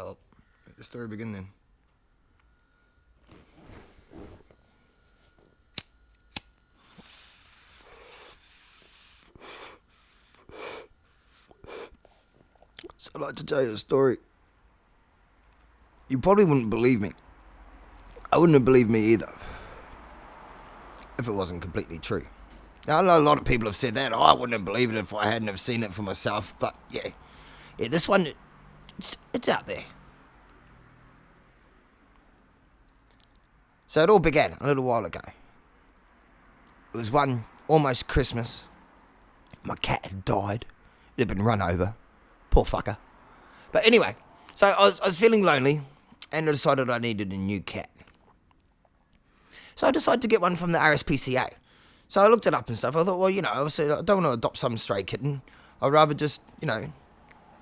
Oh, let the story begin then. So I'd like to tell you a story. You probably wouldn't believe me. I wouldn't have believed me either if it wasn't completely true. Now, I know a lot of people have said that. Oh, I wouldn't have believed it if I hadn't have seen it for myself. But yeah, this one, it's out there. So it all began a little while ago. It was one almost Christmas. My cat had died. It had been run over. Poor fucker. But anyway, so I was feeling lonely and I decided I needed a new cat. So I decided to get one from the RSPCA. So I looked it up and stuff. I thought, well, obviously I don't want to adopt some stray kitten. I'd rather just,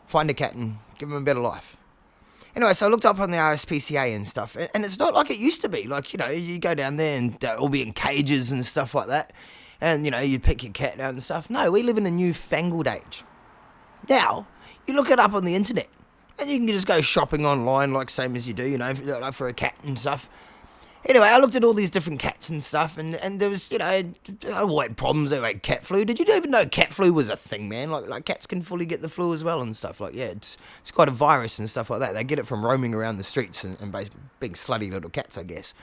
find a cat and give him a better life. Anyway, so I looked up on the RSPCA and stuff, and it's not like it used to be. Like, you go down there and they'll all be in cages and stuff like that. And, you pick your cat out and stuff. No, we live in a newfangled age. Now, you look it up on the internet, and you can just go shopping online like same as you do, like for a cat and stuff. Anyway, I looked at all these different cats and stuff, and there was, white problems. They had cat flu. Did you even know cat flu was a thing, man? Like cats can fully get the flu as well and stuff. Like, yeah, it's quite a virus and stuff like that. They get it from roaming around the streets and big slutty little cats, I guess.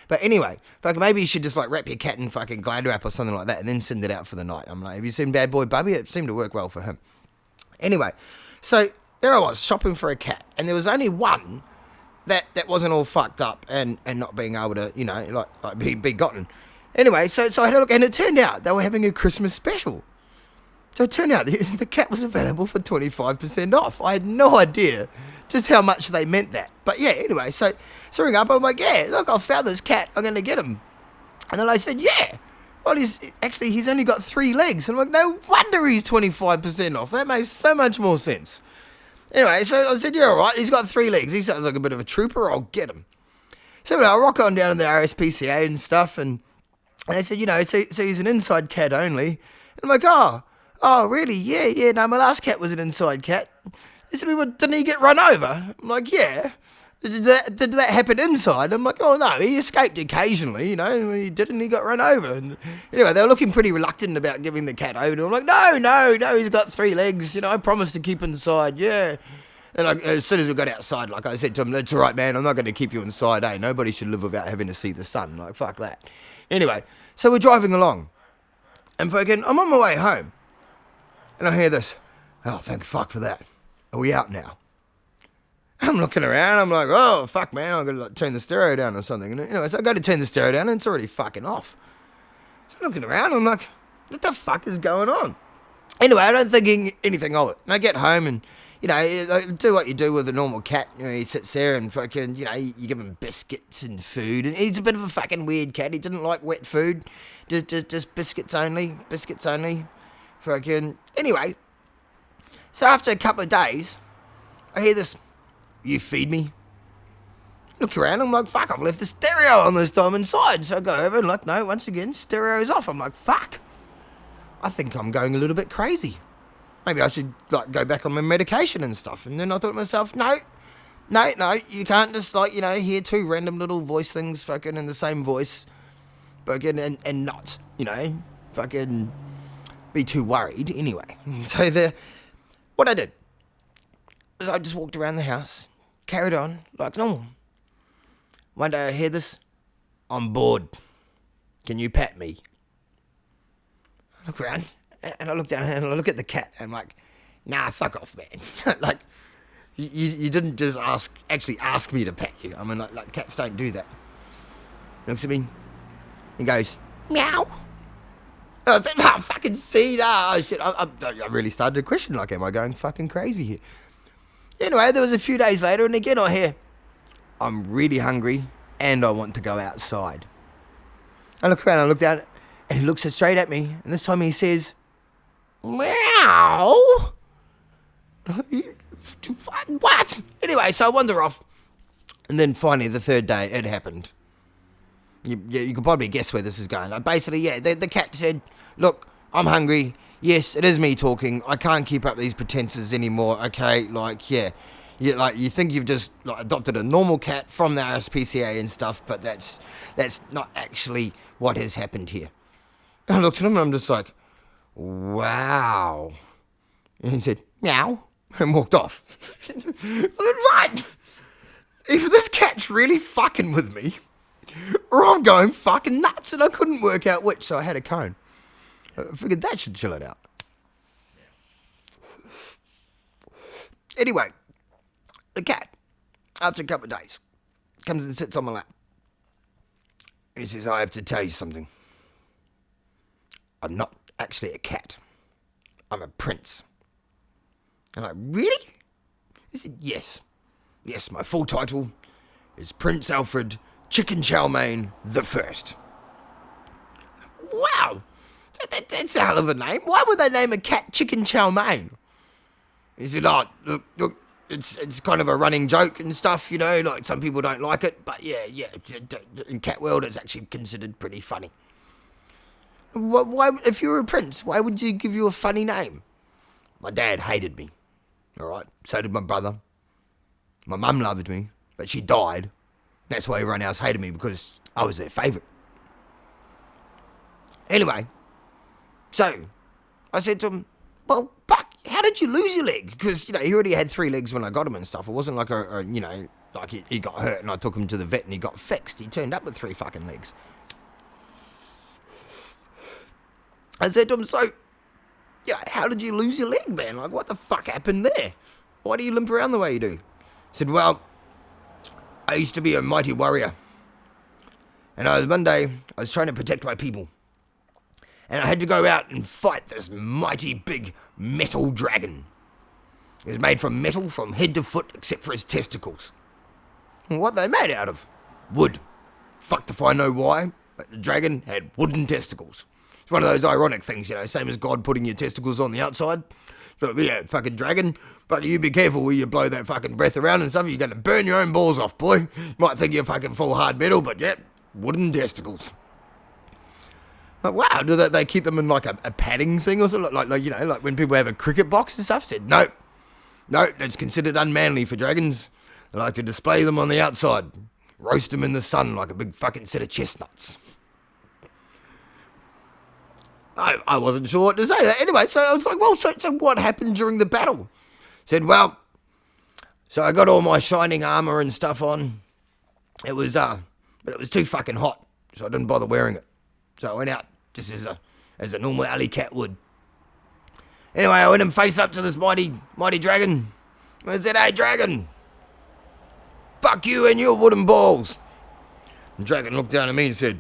But anyway, maybe you should just wrap your cat in fucking Glad wrap or something like that and then send it out for the night. I'm like, have you seen Bad Boy Bubby? It seemed to work well for him. Anyway, so there I was shopping for a cat, and there was only one that wasn't all fucked up and not being able to, be gotten. Anyway, so I had a look, and it turned out they were having a Christmas special. So it turned out the cat was available for 25% off. I had no idea just how much they meant that. But yeah, anyway, so I ring up, I'm like, yeah, look, I found this cat, I'm going to get him. And then I said, yeah. Well, he's only got 3 legs. And I'm like, no wonder he's 25% off. That makes so much more sense. Anyway, so I said, yeah, all right, he's got 3 legs. He sounds like a bit of a trooper. I'll get him. So I rock on down to the RSPCA and stuff, and they said, so he's an inside cat only. And I'm like, oh, really? Yeah, no, my last cat was an inside cat. They said, well, didn't he get run over? I'm like, yeah. Did that happen inside? I'm like, oh, no, he escaped occasionally, he did, and he got run over. And anyway, they were looking pretty reluctant about giving the cat over to him. I'm like, no, he's got 3 legs, I promised to keep inside, yeah. And as soon as we got outside, like I said to him, that's all right, man, I'm not going to keep you inside, nobody should live without having to see the sun, like, fuck that. Anyway, so we're driving along, and I'm on my way home, and I hear this, oh, thank fuck for that, are we out now? I'm looking around, I'm like, oh, fuck, man, I'm going to turn the stereo down or something. And anyway, so I go to turn the stereo down, and it's already fucking off. So I'm looking around, I'm like, what the fuck is going on? Anyway, I don't think anything of it. And I get home and, I do what you do with a normal cat. He sits there and fucking, you give him biscuits and food. And he's a bit of a fucking weird cat. He didn't like wet food. Just biscuits only. Fucking, anyway. So after a couple of days, I hear this, you feed me? Look around, I'm like, fuck, I've left the stereo on this time inside. So I go over and like, no, once again, stereo's off. I'm like, fuck, I think I'm going a little bit crazy. Maybe I should go back on my medication and stuff. And then I thought to myself, no, you can't just hear 2 random little voice things fucking in the same voice fucking and not, fucking be too worried anyway. So what I did was I just walked around the house, carried on like normal. One day I hear this, I'm bored. Can you pat me? I look around and I look down and I look at the cat and I'm like, nah, fuck off, man. Like, you didn't just actually ask me to pet you. I mean, like cats don't do that. He looks at me and goes, meow. I said, oh, fucking see, oh shit. I really started to question, like, am I going fucking crazy here? Anyway, there was a few days later, and again I hear, I'm really hungry, and I want to go outside. I look around, I look down, and he looks straight at me, and this time he says, meow. What? Anyway, so I wander off, and then finally the 3rd day, it happened. You can probably guess where this is going. Like, basically, yeah, the cat said, look, I'm hungry. Yes, it is me talking. I can't keep up these pretenses anymore, okay? Like, yeah, You think you've just adopted a normal cat from the RSPCA and stuff, but that's not actually what has happened here. And I looked at him and I'm just like, wow. And he said, meow, and walked off. I said, right. Either this cat's really fucking with me, or I'm going fucking nuts, and I couldn't work out which, so I had a cone. I figured that should chill it out. Anyway, the cat, after a couple of days, comes and sits on my lap. He says, I have to tell you something. I'm not actually a cat. I'm a prince. I'm like, really? He said, yes. Yes, my full title is Prince Alfred, Chicken Chow the First. Wow! That's a hell of a name. Why would they name a cat Chicken Chow mein? He said, oh, look, it's kind of a running joke and stuff, like some people don't like it, but yeah, in cat world it's actually considered pretty funny. Why, if you were a prince, why would you give you a funny name? My dad hated me, alright? So did my brother. My mum loved me, but she died. That's why everyone else hated me, because I was their favourite. Anyway, so I said to him, well, Buck, how did you lose your leg? Because, he already had 3 legs when I got him and stuff. It wasn't like like he got hurt and I took him to the vet and he got fixed. He turned up with 3 fucking legs. I said to him, so, how did you lose your leg, man? Like, what the fuck happened there? Why do you limp around the way you do? He said, well, I used to be a mighty warrior. And one day, I was trying to protect my people. And I had to go out and fight this mighty big metal dragon. It was made from metal from head to foot, except for his testicles. And what they made out of? Wood. Fucked if I know why, but the dragon had wooden testicles. It's one of those ironic things, same as God putting your testicles on the outside. So, yeah, fucking dragon. But you be careful where you blow that fucking breath around and stuff. You're going to burn your own balls off, boy. You might think you're fucking full hard metal, but yeah, wooden testicles. Like, wow, do they keep them in like a padding thing or something? Like when people have a cricket box and stuff? Said, no, it's considered unmanly for dragons. They like to display them on the outside. Roast them in the sun like a big fucking set of chestnuts. I wasn't sure what to say. Anyway, so I was like, well, so what happened during the battle? Said, well, so I got all my shining armour and stuff on. It was, but it was too fucking hot, so I didn't bother wearing it. So I went out just as a normal alley cat would. Anyway, I went and faced up to this mighty dragon. I said, hey, dragon, fuck you and your wooden balls. And the dragon looked down at me and said,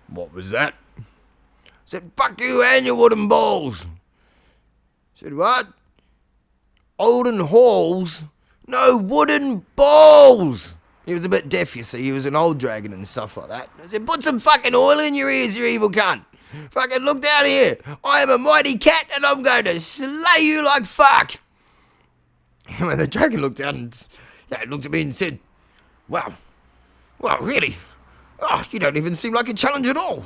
what was that? I said, fuck you and your wooden balls. I said, what? Olden halls? No, wooden balls. He was a bit deaf, you see. He was an old dragon and stuff like that. I said, put some fucking oil in your ears, you evil cunt. Fucking look down here. I am a mighty cat and I'm going to slay you like fuck. And when the dragon looked down and looked at me and said, wow, really? Oh, you don't even seem like a challenge at all.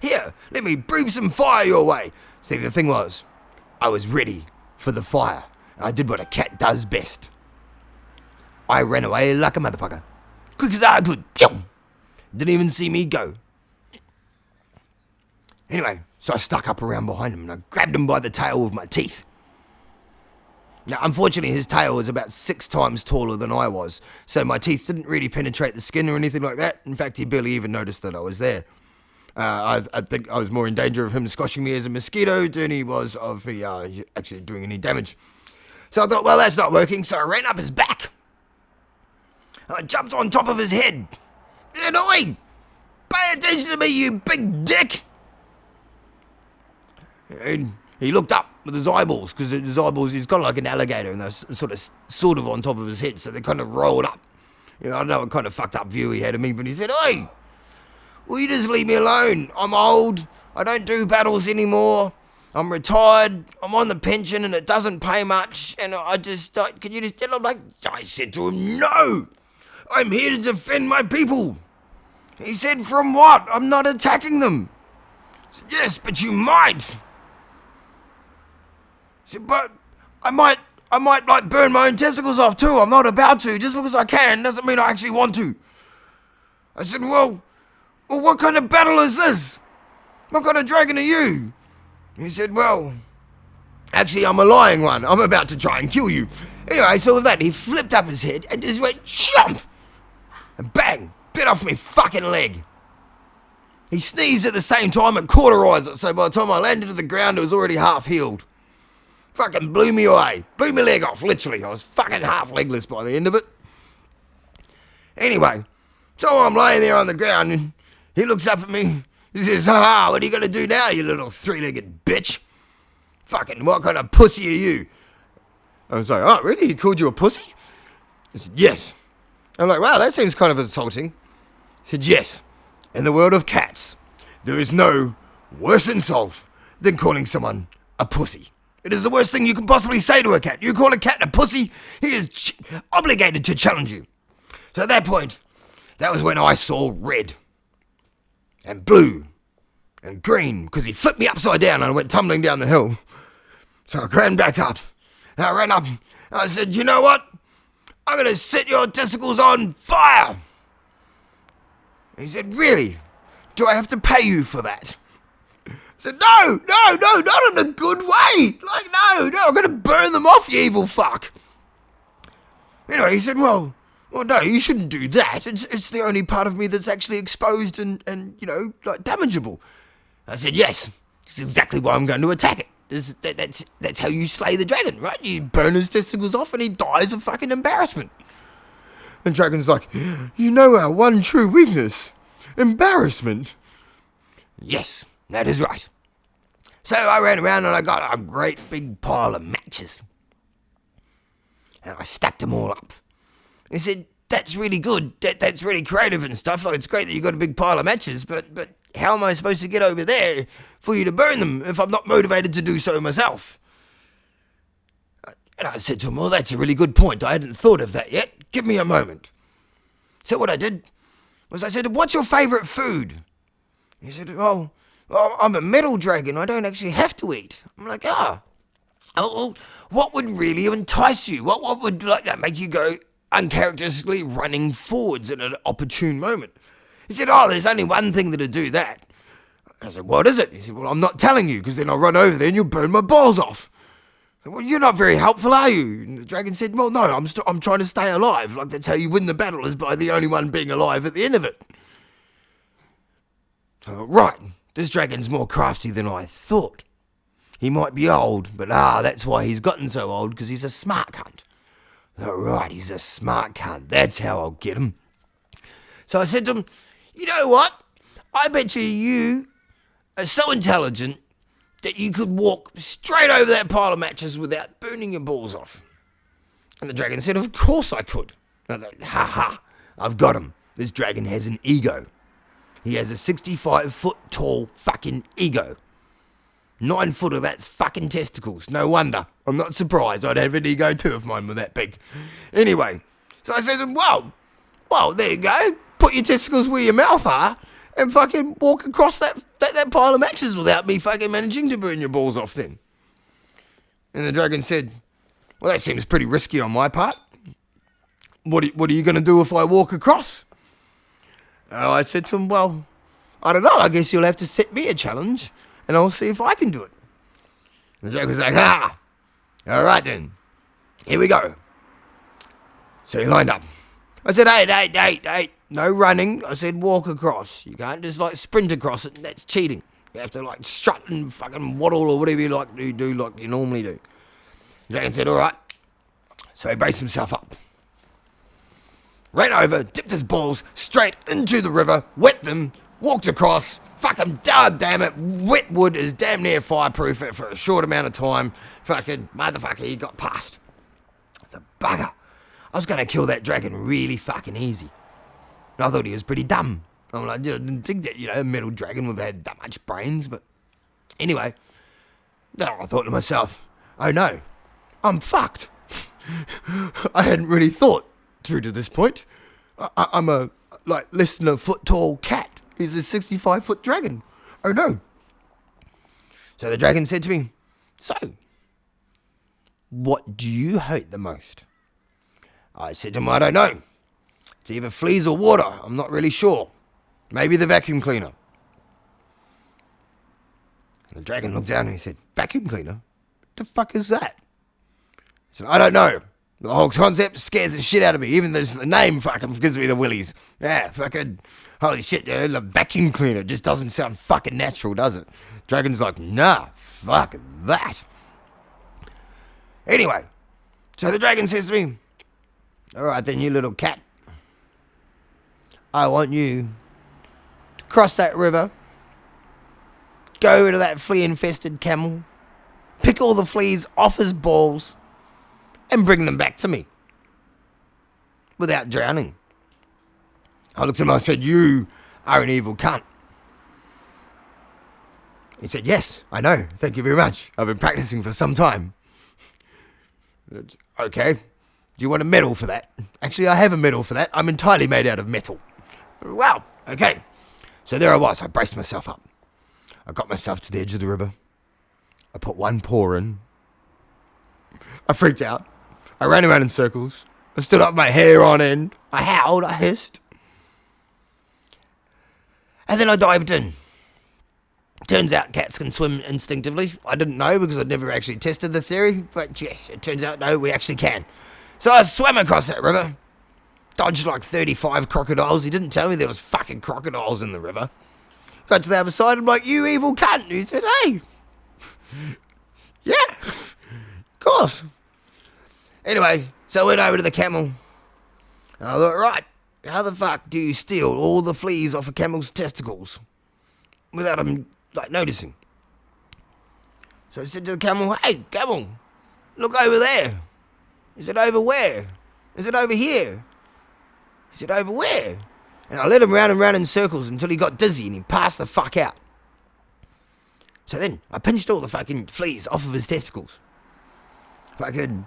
Here, let me breathe some fire your way. See, the thing was, I was ready for the fire. I did what a cat does best. I ran away like a motherfucker. Quick as I could. Didn't even see me go. Anyway, so I stuck up around behind him and I grabbed him by the tail with my teeth. Now, unfortunately, his tail was about 6 times taller than I was, so my teeth didn't really penetrate the skin or anything like that. In fact, he barely even noticed that I was there. I think I was more in danger of him squashing me as a mosquito than he was of me actually doing any damage. So I thought, well, that's not working, so I ran up his back. I jumped on top of his head. And oi! Pay attention to me, you big dick! And he looked up with his eyeballs, because his eyeballs, he's got like an alligator, and they're sort of on top of his head, so they kind of rolled up. I don't know what kind of fucked up view he had of me, but he said, oi! Will you just leave me alone? I'm old. I don't do battles anymore. I'm retired. I'm on the pension and it doesn't pay much. And I just, can you just, I'm like, I said to him, no. I'm here to defend my people. He said, from what? I'm not attacking them. I said, yes, but you might. I said, but I I might like burn my own testicles off too. I'm not about to. Just because I can doesn't mean I actually want to. I said, well, what kind of battle is this? What kind of dragon are you? He said, well, actually, I'm a lying one. I'm about to try and kill you. Anyway, so with that, he flipped up his head and just went, jump! And bang, bit off me fucking leg. He sneezed at the same time and cauterized it, so by the time I landed to the ground, it was already half healed. Fucking blew me away. Blew my leg off, literally. I was fucking half legless by the end of it. Anyway, so I'm laying there on the ground and he looks up at me. He says, ha, what are you going to do now, you little three-legged bitch? Fucking, what kind of pussy are you? I was like, oh, really? He called you a pussy? He said, yes. I'm like, wow, that seems kind of insulting. He said, yes. In the world of cats, there is no worse insult than calling someone a pussy. It is the worst thing you can possibly say to a cat. You call a cat a pussy, he is obligated to challenge you. So at that point, that was when I saw red and blue and green, because he flipped me upside down and I went tumbling down the hill. So I ran back up, and I ran up, and I said, you know what? I'm going to set your testicles on fire. He said, really? Do I have to pay you for that? I said, no, not in a good way. Like, no, I'm going to burn them off, you evil fuck. Anyway, he said, well, no, you shouldn't do that. It's the only part of me that's actually exposed and you know, like, damageable. I said, yes, that's exactly why I'm going to attack it. That's how you slay the dragon, right? You burn his testicles off and he dies of fucking embarrassment. And Dragon's like, you know our one true weakness, embarrassment. Yes, that is right. So I ran around and I got a great big pile of matches. And I stacked them all up. He said, that's really good, that's really creative and stuff. Like, it's great that you got a big pile of matches, but how am I supposed to get over there for you to burn them if I'm not motivated to do so myself? And I said to him, well, that's a really good point. I hadn't thought of that yet. Give me a moment. So what I did was I said, what's your favourite food? He said, well, I'm a metal dragon. I don't actually have to eat. I'm like, well, what would really entice you? What would like that make you go uncharacteristically running forwards at an opportune moment? He said, there's only one thing that'll do that. I said, what is it? He said, well, I'm not telling you, because then I'll run over there and you'll burn my balls off. I said, well, you're not very helpful, are you? And the dragon said, well, no, I'm trying to stay alive. Like, that's how you win the battle, is by the only one being alive at the end of it. Right, this dragon's more crafty than I thought. He might be old, but that's why he's gotten so old, because he's a smart cunt. Right, he's a smart cunt. That's how I'll get him. So I said to him, you know what? I bet you are so intelligent that you could walk straight over that pile of matches without burning your balls off. And the dragon said, of course I could. And I thought, I've got him. This dragon has an ego. He has a 65-foot tall fucking ego. 9 foot of that's fucking testicles. No wonder. I'm not surprised. I'd have an ego too if mine were that big. Anyway, so I said to him, well, there you go. Put your testicles where your mouth are and fucking walk across that pile of matches without me fucking managing to burn your balls off then. And the dragon said, well, that seems pretty risky on my part. What are you going to do if I walk across? And I said to him, well, I don't know. I guess you'll have to set me a challenge and I'll see if I can do it. And the dragon's like, all right then. Here we go. So he lined up. I said, hey, no running. I said, walk across. You can't just like sprint across it. That's cheating. You have to like strut and fucking waddle or whatever you like to do like you normally do. The dragon said, all right. So he braced himself up. Ran over, dipped his balls straight into the river, wet them, walked across. Fucking damn it, wet wood is damn near fireproof for a short amount of time. Fucking motherfucker, he got past. The bugger. I was going to kill that dragon really fucking easy. I thought he was pretty dumb. I'm like, I didn't think that, a metal dragon would have had that much brains, but anyway. I thought to myself, oh no, I'm fucked. I hadn't really thought through to this point. I'm a, less than a foot tall cat. He's a 65-foot dragon. Oh no. So the dragon said to me, so, what do you hate the most? I said to him, I don't know. It's either fleas or water. I'm not really sure. Maybe the vacuum cleaner. And the dragon looked down and he said, vacuum cleaner? What the fuck is that? I said, I don't know. The whole concept scares the shit out of me. Even the name fucking gives me the willies. Yeah, fucking, holy shit, the vacuum cleaner just doesn't sound fucking natural, does it? Dragon's like, nah, fuck that. Anyway, so the dragon says to me, alright then, you little cat. I want you to cross that river, go over to that flea-infested camel, pick all the fleas off his balls, and bring them back to me without drowning. I looked at him and I said, you are an evil cunt. He said, yes, I know. Thank you very much. I've been practicing for some time. Okay. Do you want a medal for that? Actually, I have a medal for that. I'm entirely made out of metal. Wow. Okay. So there I was. I braced myself up. I got myself to the edge of the river. I put one paw in. I freaked out. I ran around in circles. I stood up, my hair on end. I howled. I hissed. And then I dived in. Turns out cats can swim instinctively. I didn't know because I'd never actually tested the theory. But yes, it turns out, no, we actually can. So I swam across that river. Dodged like 35 crocodiles. He didn't tell me there was fucking crocodiles in the river. Got to the other side, I'm like, you evil cunt. He said, hey. Yeah, of course. Anyway, so I went over to the camel. And I thought, right, how the fuck do you steal all the fleas off a camel's testicles without them, like, noticing? So I said to the camel, hey, camel, look over there. Is it over where? Is it over here? He said, over where? And I led him round and round in circles until he got dizzy and he passed the fuck out. So then I pinched all the fucking fleas off of his testicles. Fucking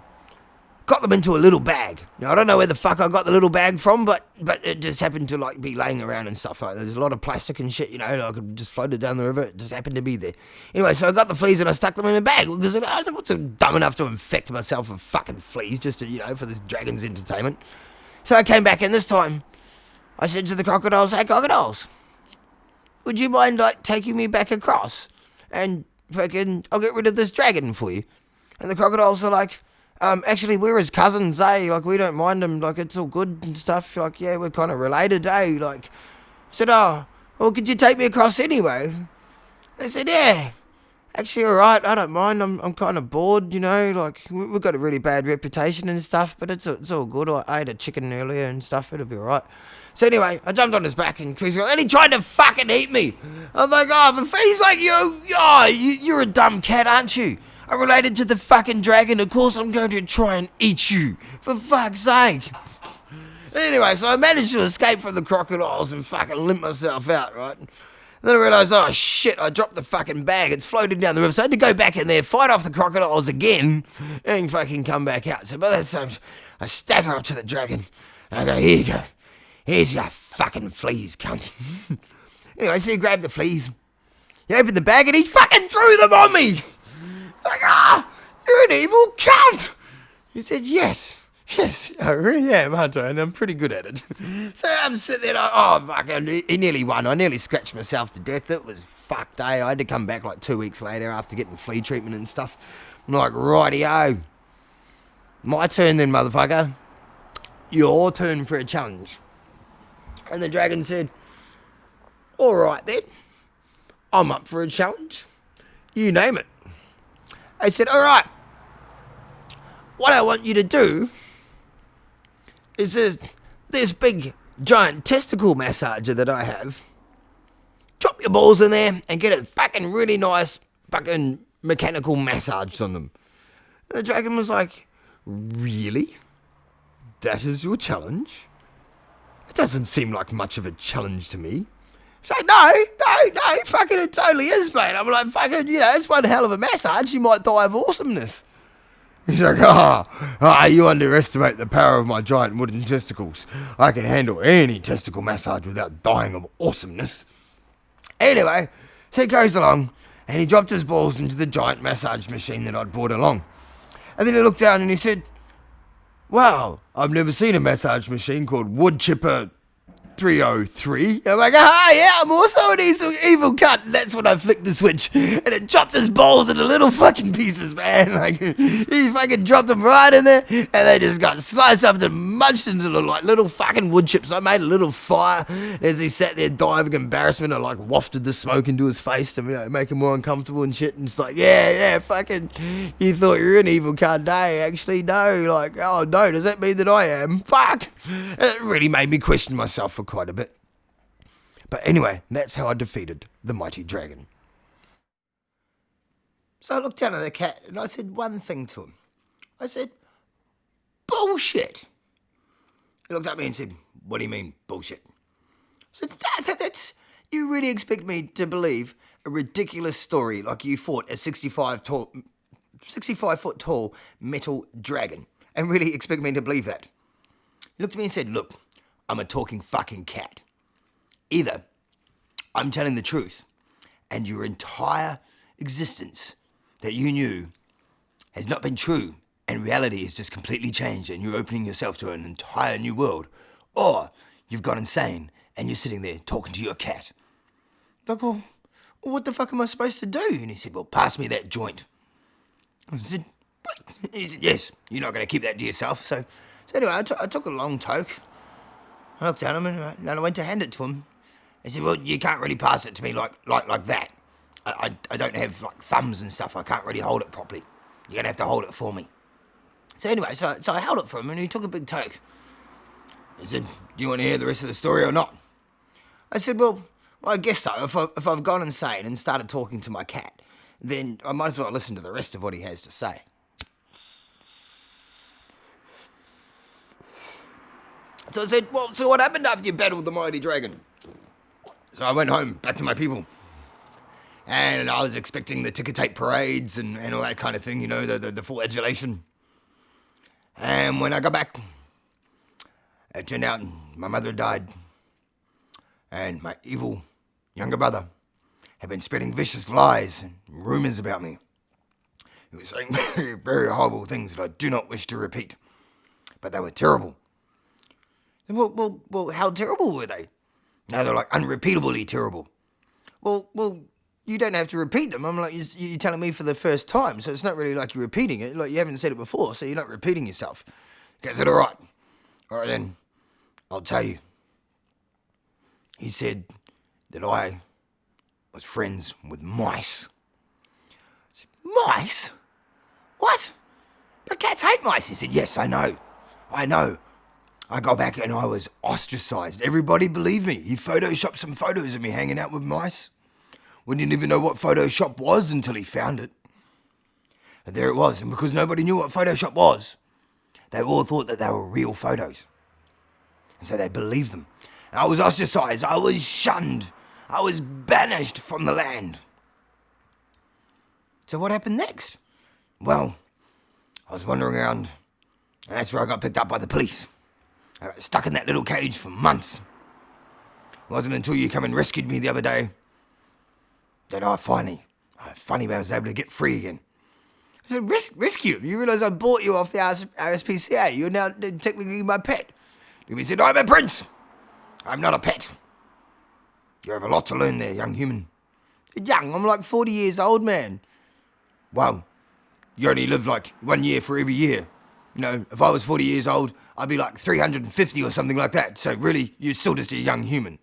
got them into a little bag. Now I don't know where the fuck I got the little bag from, but it just happened to like be laying around and stuff like that. There's a lot of plastic and shit, you know, I could just float it down the river. It just happened to be there. Anyway, so I got the fleas and I stuck them in a bag because I wasn't dumb enough to infect myself with fucking fleas just to, you know, for this dragon's entertainment. So I came back in this time. I said to the crocodiles, hey crocodiles, would you mind like taking me back across? And fucking, I'll get rid of this dragon for you. And the crocodiles are like, actually we're his cousins, eh? Like we don't mind him, like it's all good and stuff. Like, yeah, we're kind of related, eh? Like, I said, oh, well, could you take me across anyway? They said, yeah. Actually, all right, I don't mind. I'm kind of bored, you know. Like we've got a really bad reputation and stuff, but it's all good. I ate a chicken earlier and stuff. It'll be all right. So anyway, I jumped on his back and he tried to fucking eat me. I'm like, oh, but he's like, you're a dumb cat, aren't you? I'm related to the fucking dragon. Of course, I'm going to try and eat you. For fuck's sake. Anyway, so I managed to escape from the crocodiles and fucking limp myself out, right? Then I realised, oh shit, I dropped the fucking bag. It's floated down the river. So I had to go back in there, fight off the crocodiles again, and fucking come back out. So by that time, I stagger up to the dragon. And I go, here you go. Here's your fucking fleas, cunt. Anyway, so he grabbed the fleas. He opened the bag and he fucking threw them on me. Like, you're an evil cunt. He said, yes, I really am, aren't I? And I'm pretty good at it. So I'm sitting there like, oh, fucking, he nearly won. I nearly scratched myself to death. It was fucked, eh? I had to come back like 2 weeks later after getting flea treatment and stuff. I'm like, righty-o. My turn then, motherfucker. Your turn for a challenge. And the dragon said, all right then, I'm up for a challenge. You name it. I said, all right, what I want you to do is this big giant testicle massager that I have. Drop your balls in there and get a fucking really nice fucking mechanical massage on them. And the dragon was like, really? That is your challenge? It doesn't seem like much of a challenge to me. She's like, no, fucking it totally is, mate. I'm like, fucking, you know, it's one hell of a massage. You might die of awesomeness. He's like, you underestimate the power of my giant wooden testicles. I can handle any testicle massage without dying of awesomeness. Anyway, so he goes along and he dropped his balls into the giant massage machine that I'd brought along. And then he looked down and he said, wow, I've never seen a massage machine called Wood Chipper 303. I'm like, yeah, I'm also an evil cunt. And that's when I flicked the switch, and it chopped his balls into little fucking pieces, man. Like, he fucking dropped them right in there, and they just got sliced up and munched into little fucking wood chips. I made a little fire as he sat there dying of embarrassment. I wafted the smoke into his face to make him more uncomfortable and shit. And it's like, yeah, fucking, you thought you were an evil cunt, eh? Actually, no. Like, oh no, does that mean that I am? Fuck. And it really made me question myself for quite a bit. But anyway, that's how I defeated the mighty dragon. So I looked down at the cat and I said one thing to him. I said, bullshit. He looked at me and said, what do you mean, bullshit? I said, that's you really expect me to believe a ridiculous story like you fought a 65-foot tall metal dragon and really expect me to believe that? He looked at me and said, look, I'm a talking fucking cat. Either I'm telling the truth and your entire existence that you knew has not been true and reality has just completely changed and you're opening yourself to an entire new world, or you've gone insane and you're sitting there talking to your cat. Like, well, what the fuck am I supposed to do? And he said, well, pass me that joint. I said, what? He said, yes, you're not going to keep that to yourself. So anyway, I took a long toke. I looked at him and I went to hand it to him. He said, well, you can't really pass it to me like that. I don't have thumbs and stuff. I can't really hold it properly. You're going to have to hold it for me. So anyway, so I held it for him and he took a big toke. He said, do you want to hear the rest of the story or not? I said, well, I guess so. If I've gone insane and started talking to my cat, then I might as well listen to the rest of what he has to say. So I said, well, so what happened after you battled the mighty dragon? So I went home, back to my people. And I was expecting the ticker tape parades and all that kind of thing, the full adulation. And when I got back, it turned out my mother had died. And my evil younger brother had been spreading vicious lies and rumours about me. He was saying very, very horrible things that I do not wish to repeat. But they were terrible. Well, how terrible were they? No, they're unrepeatably terrible. Well, you don't have to repeat them. I'm like, you're telling me for the first time, so it's not really like you're repeating it. Like, you haven't said it before, so you're not repeating yourself. Okay, I said, all right then, I'll tell you. He said that I was friends with mice. I said, mice? What? But cats hate mice. He said, yes, I know. I got back and I was ostracised. Everybody believed me. He photoshopped some photos of me hanging out with mice. We didn't even know what Photoshop was until he found it. And there it was. And because nobody knew what Photoshop was, they all thought that they were real photos. And so they believed them. And I was ostracised. I was shunned. I was banished from the land. So what happened next? Well, I was wandering around, and that's where I got picked up by the police. I got stuck in that little cage for months. It wasn't until you come and rescued me the other day that I finally was able to get free again. I said, rescue? You realise I bought you off the RSPCA. You're now technically my pet. He said, I'm a prince. I'm not a pet. You have a lot to learn there, young human. Young? I'm like 40 years old, man. Well, you only live 1 year for every year. If I was 40 years old, I'd be 350 or something like that. So really, you're still just a young human.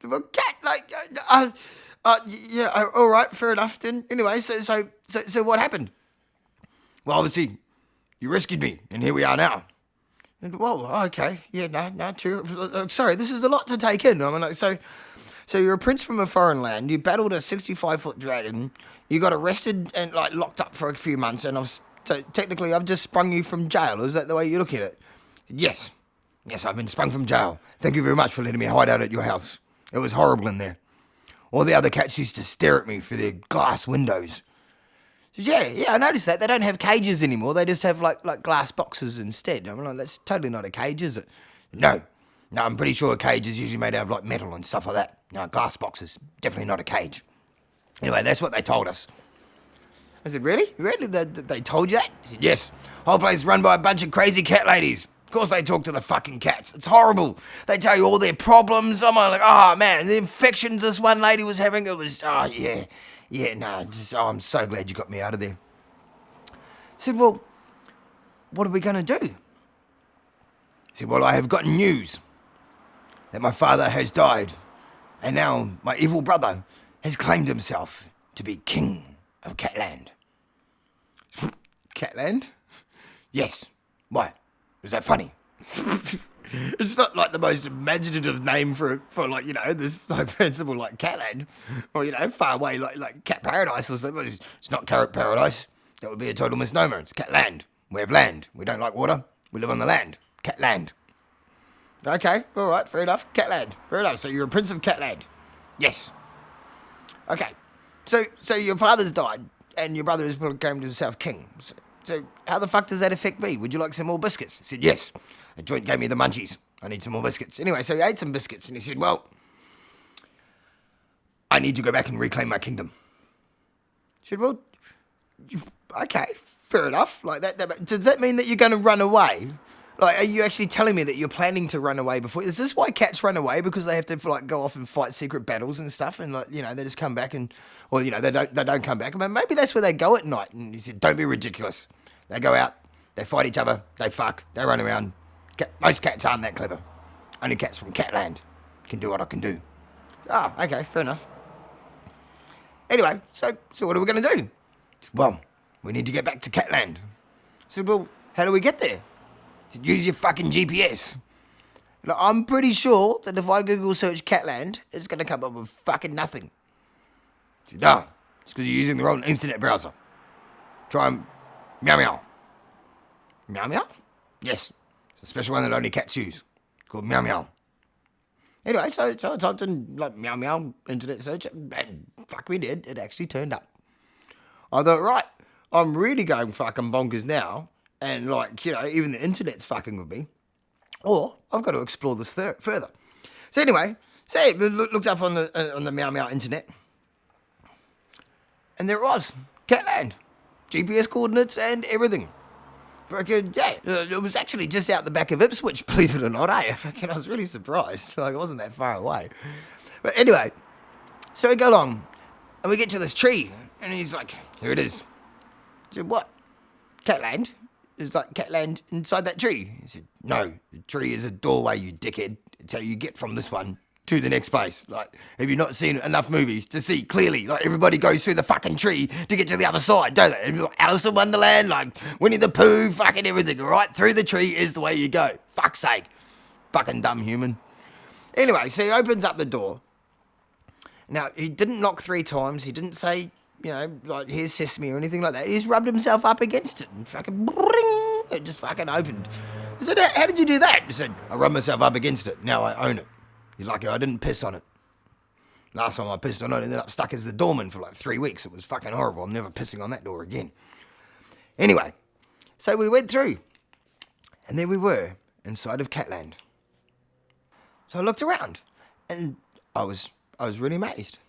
A cat, yeah, all right, fair enough then. Anyway, so what happened? Well, obviously, you rescued me, and here we are now. And, well, okay, yeah, no, true. Sorry, this is a lot to take in. I mean, so you're a prince from a foreign land. You battled a 65-foot dragon. You got arrested and locked up for a few months, and so technically I've just sprung you from jail. Is that the way you look at it? Yes, I've been sprung from jail. Thank you very much for letting me hide out at your house. It was horrible in there. All the other cats used to stare at me through their glass windows. Yeah, I noticed that. They don't have cages anymore. They just have glass boxes instead. I'm like, that's totally not a cage, is it? No, I'm pretty sure a cage is usually made out of metal and stuff like that. No, glass boxes, definitely not a cage. Anyway, that's what they told us. I said, really? Really? They told you that? He said, yes. Whole place is run by a bunch of crazy cat ladies. Of course they talk to the fucking cats. It's horrible. They tell you all their problems. I'm like, oh man, the infections this one lady was having, it was, oh yeah. Yeah, no, I'm so glad you got me out of there. I said, well, what are we going to do? He said, well, I have gotten news that my father has died, and now my evil brother has claimed himself to be king of Catland. Catland? Yes. Why? Is that funny? It's not like the most imaginative name for like, you know, this like principle like Catland, or, you know, far away like Cat Paradise or something. It's not Carrot Paradise. That would be a total misnomer. It's Catland. We have land. We don't like water. We live on the land. Catland. Okay, all right, fair enough. Catland. Fair enough. So you're a prince of Catland. Yes. Okay. So your father's died, and your brother has proclaimed himself king. So how the fuck does that affect me? Would you like some more biscuits? He said, yes. A joint gave me the munchies. I need some more biscuits. Anyway, so he ate some biscuits, and he said, well, I need to go back and reclaim my kingdom. I said, well, okay, fair enough. Like that, does that mean that you're going to run away? Like, are you actually telling me that you're planning to run away before? Is this why cats run away? Because they have to like go off and fight secret battles and stuff, and like, you know, they just come back and, or, you know, they don't come back. But maybe that's where they go at night. And he said, don't be ridiculous. They go out, they fight each other, they fuck, they run around. Most cats aren't that clever. Only cats from Catland can do what I can do. Oh, okay, fair enough. Anyway, so what are we going to do? Well, we need to get back to Catland. I said, well, how do we get there? He said, use your fucking GPS. Now, I'm pretty sure that if I Google search Catland, it's going to come up with fucking nothing. I said, no, it's because you're using the wrong internet browser. Try meow meow. Meow meow? Yes. It's a special one that only cats use. Called meow meow. Anyway, so I typed in like meow meow internet search, and fuck me dead, it actually turned up. I thought, right, I'm really going fucking bonkers now, and like, you know, even the internet's fucking with me, or I've got to explore this further. So anyway, looked up on the meow meow internet, and there it was, Catland, GPS coordinates and everything. Yeah, it was actually just out the back of Ipswich, believe it or not, I was really surprised. Like, it wasn't that far away. But anyway, so we go along, and we get to this tree, and he's like, here it is. I said, what? Catland? Is like Catland inside that tree? He said, no, the tree is a doorway, you dickhead. It's how you get from this one to the next place. Like, have you not seen enough movies to see clearly? Like, everybody goes through the fucking tree to get to the other side, don't they? Like Alice in Wonderland, like Winnie the Pooh, fucking everything. Right through the tree is the way you go. Fuck's sake. Fucking dumb human. Anyway, so he opens up the door. Now, he didn't knock 3 times. He didn't say, you know, like, here's sesame or anything like that. He just rubbed himself up against it and fucking, bring, it just fucking opened. I said, how did you do that? He said, I rubbed myself up against it. Now I own it. He's lucky I didn't piss on it. Last time I pissed on it, I ended up stuck as the doorman for like 3 weeks. It was fucking horrible. I'm never pissing on that door again. Anyway, so we went through, and there we were, inside of Catland. So I looked around, and I was really amazed.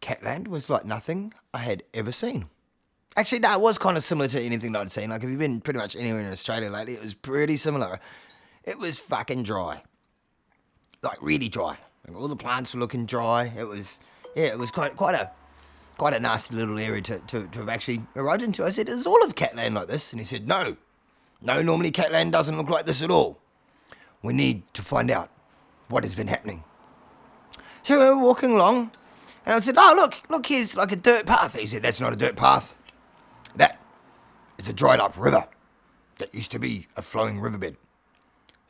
Catland was like nothing I had ever seen. Actually, no, it was kind of similar to anything that I'd seen. Like, if you've been pretty much anywhere in Australia lately, it was pretty similar. It was fucking dry. Like, really dry. Like, all the plants were looking dry. It was quite a nasty little area to have actually arrived into. I said, is all of Catland like this? And he said, no, normally Catland doesn't look like this at all. We need to find out what has been happening. So we were walking along, and I said, oh, look, here's like a dirt path. He said, that's not a dirt path. That is a dried up river that used to be a flowing riverbed.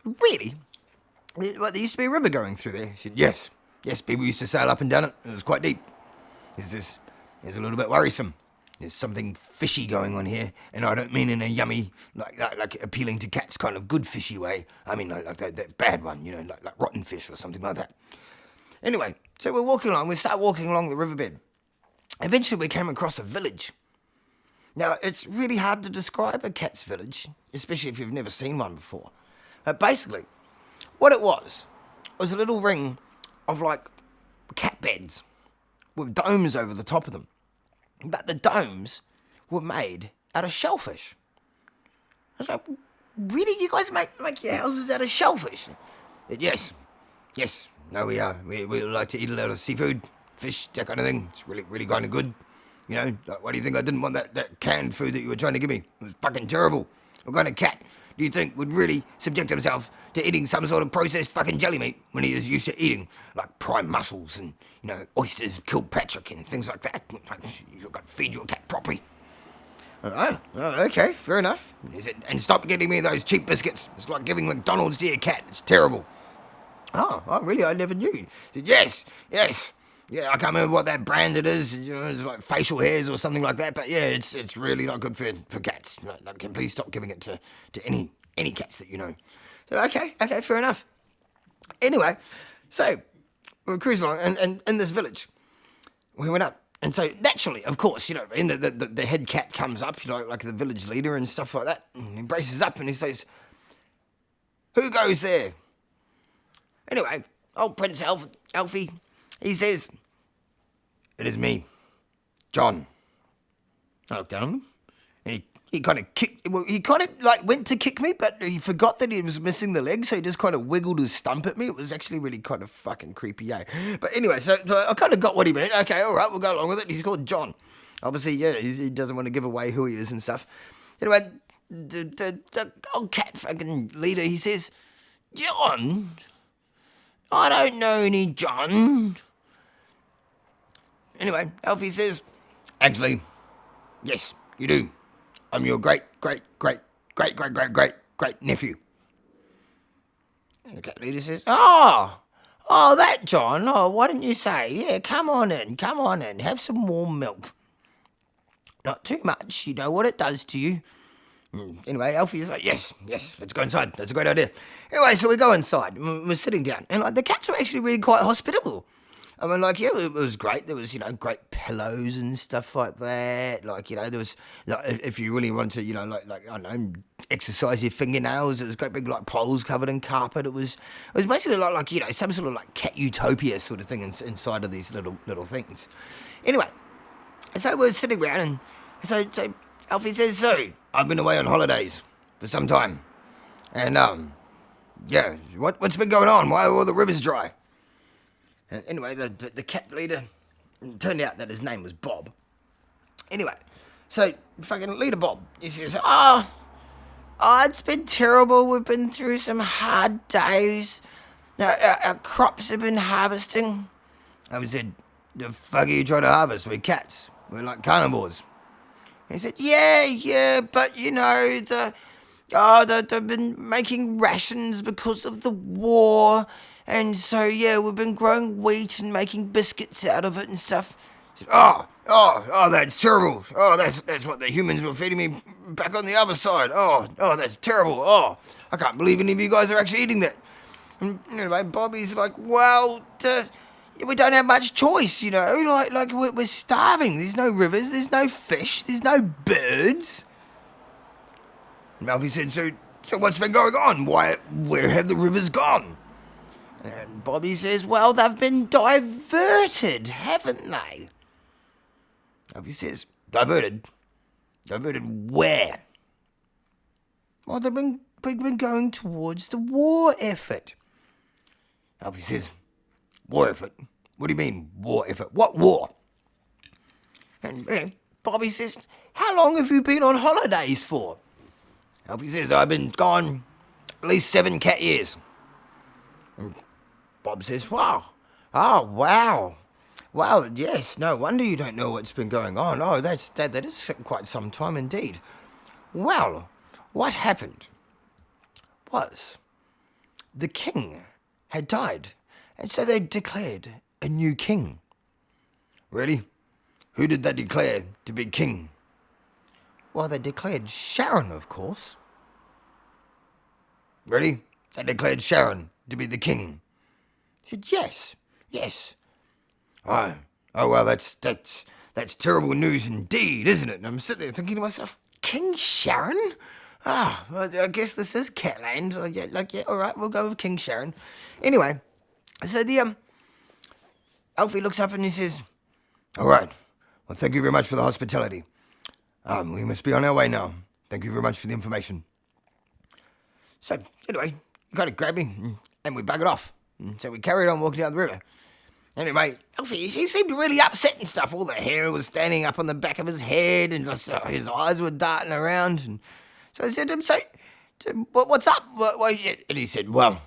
Really? What, there used to be a river going through there? He said, yes, people used to sail up and down it. It was quite deep. It's a little bit worrisome. There's something fishy going on here, and I don't mean in a yummy, like appealing to cats kind of good fishy way. I mean like that bad one, you know, like rotten fish or something like that. Anyway, so we're walking along. We start walking along the riverbed. Eventually, we came across a village. Now, it's really hard to describe a cat's village, especially if you've never seen one before. But basically, what it was a little ring of like cat beds with domes over the top of them. But the domes were made out of shellfish. I was like, really? You guys make your houses out of shellfish? Yes. No, we are. We like to eat a lot of seafood, fish, that kind of thing. It's really kind of good. You know, like, why do you think I didn't want that canned food that you were trying to give me? It was fucking terrible. What kind of cat do you think would really subject himself to eating some sort of processed fucking jelly meat when he is used to eating, like, prime mussels and, oysters, Kilpatrick and things like that? Like, you've got to feed your cat properly. Oh, okay, fair enough. He said, and stop getting me those cheap biscuits. It's like giving McDonald's to your cat. It's terrible. Oh, really? I never knew. He said, yes. Yeah, I can't remember what that brand it is. It's like facial hairs or something like that. But yeah, it's really not good for cats. Like, please stop giving it to any cats that you know. So, okay, fair enough. Anyway, so we were cruising along, and in this village, we went up. And so, naturally, of course, the head cat comes up, like the village leader and stuff like that. And he braces up and he says, "Who goes there?" Anyway, old Prince Alfie, he says, "It is me, John." I looked down at him, and he kind of kicked, he kind of like went to kick me, but he forgot that he was missing the leg, so he just kind of wiggled his stump at me. It was actually really kind of fucking creepy, eh? But anyway, so I kind of got what he meant. Okay, all right, we'll go along with it. He's called John. Obviously, yeah, he doesn't want to give away who he is and stuff. Anyway, the old cat fucking leader, he says, "John? I don't know any John." Anyway, Alfie says, "Actually, yes, you do. I'm your great nephew." And the cat leader says, "Oh, that John. Oh, why didn't you say? Yeah, come on in, have some warm milk. Not too much, you know what it does to you." Anyway, Alfie is like, yes, let's go inside. That's a great idea. Anyway, so we go inside. We're sitting down. And, like, the cats were actually really quite hospitable. I mean, like, yeah, it was great. There was, great pillows and stuff like that. Like, there was, like, if you really want to, I don't know, exercise your fingernails, there was great big, like, poles covered in carpet. It was basically like, some sort of, like, cat utopia sort of thing inside of these little things. Anyway, so we're sitting around, and so Alfie says, "So, I've been away on holidays for some time. And, yeah, what's been going on? Why are all the rivers dry?" And anyway, the cat leader, it turned out that his name was Bob. Anyway, so fucking leader Bob, he says, oh, it's been terrible. We've been through some hard days. Our crops have been harvesting. I said, "The fuck are you trying to harvest? We're cats. We're like carnivores." He said, yeah, but they've been making rations because of the war, and so yeah, we've been growing wheat and making biscuits out of it and stuff. He said, oh, that's terrible. Oh, that's what the humans were feeding me back on the other side. Oh, that's terrible. Oh, I can't believe any of you guys are actually eating that. And anyway, Bobby's like, well, we don't have much choice, like we're starving. There's no rivers, there's no fish, there's no birds. And Alfie said, so what's been going on? Where have the rivers gone? And Bobby says, well, they've been diverted, haven't they? Alfie says, diverted? Diverted where? Well, they've been going towards the war effort. Alfie says, war effort? What do you mean, war effort? What war? And Bobby says, how long have you been on holidays for? Alfie says, I've been gone at least 7 cat years. And Bob says, wow. Oh, wow. Wow, yes, no wonder you don't know what's been going on. Oh, that is quite some time indeed. Well, what happened was the king had died, and so they declared a new king. Ready? Who did they declare to be king? Well, they declared Sharon, of course. Ready? They declared Sharon to be the king. He said, yes. Oh, well, that's terrible news indeed, isn't it? And I'm sitting there thinking to myself, King Sharon? Well, I guess this is Catland. Yeah, all right, we'll go with King Sharon. Anyway, so the Alfie looks up and he says, all right, well, thank you very much for the hospitality. We must be on our way now. Thank you very much for the information. So, anyway, he kind of grabbed me and we buggered off. So we carried on walking down the river. Anyway, Alfie, he seemed really upset and stuff. All the hair was standing up on the back of his head and just, his eyes were darting around. And so I said to him, what's up? And he said, well,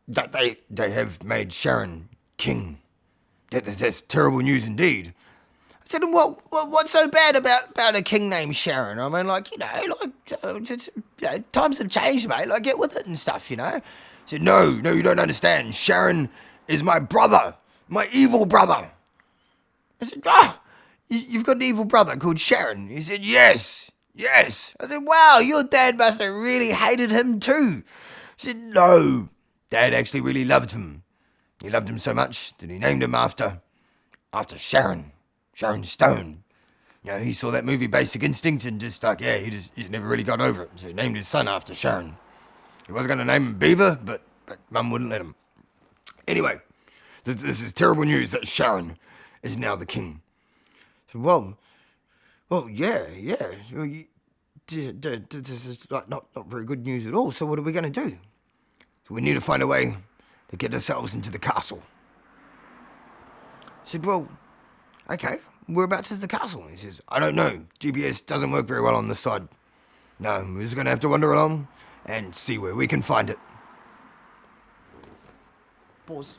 that they have made Sharon king. That's terrible news indeed. I said, well, what's so bad about a king named Sharon? I mean, times have changed, mate. Like, get with it and stuff, you know. He said, no, you don't understand. Sharon is my brother, my evil brother. I said, you've got an evil brother called Sharon? He said, yes. I said, wow, your dad must have really hated him too. He said, no, Dad actually really loved him. He loved him so much that he named him after Sharon Stone. You know, he saw that movie Basic Instinct and just he's never really got over it. So he named his son after Sharon. He was going to name him Beaver, but Mum wouldn't let him. Anyway, this is terrible news that Sharon is now the king. So, well, yeah. This is not very good news at all. So what are we going to do? So we need to find a way to get ourselves into the castle. I said, well, okay, whereabouts is the castle? He says, I don't know. GPS doesn't work very well on this side. No, we're just going to have to wander along and see where we can find it. Pause.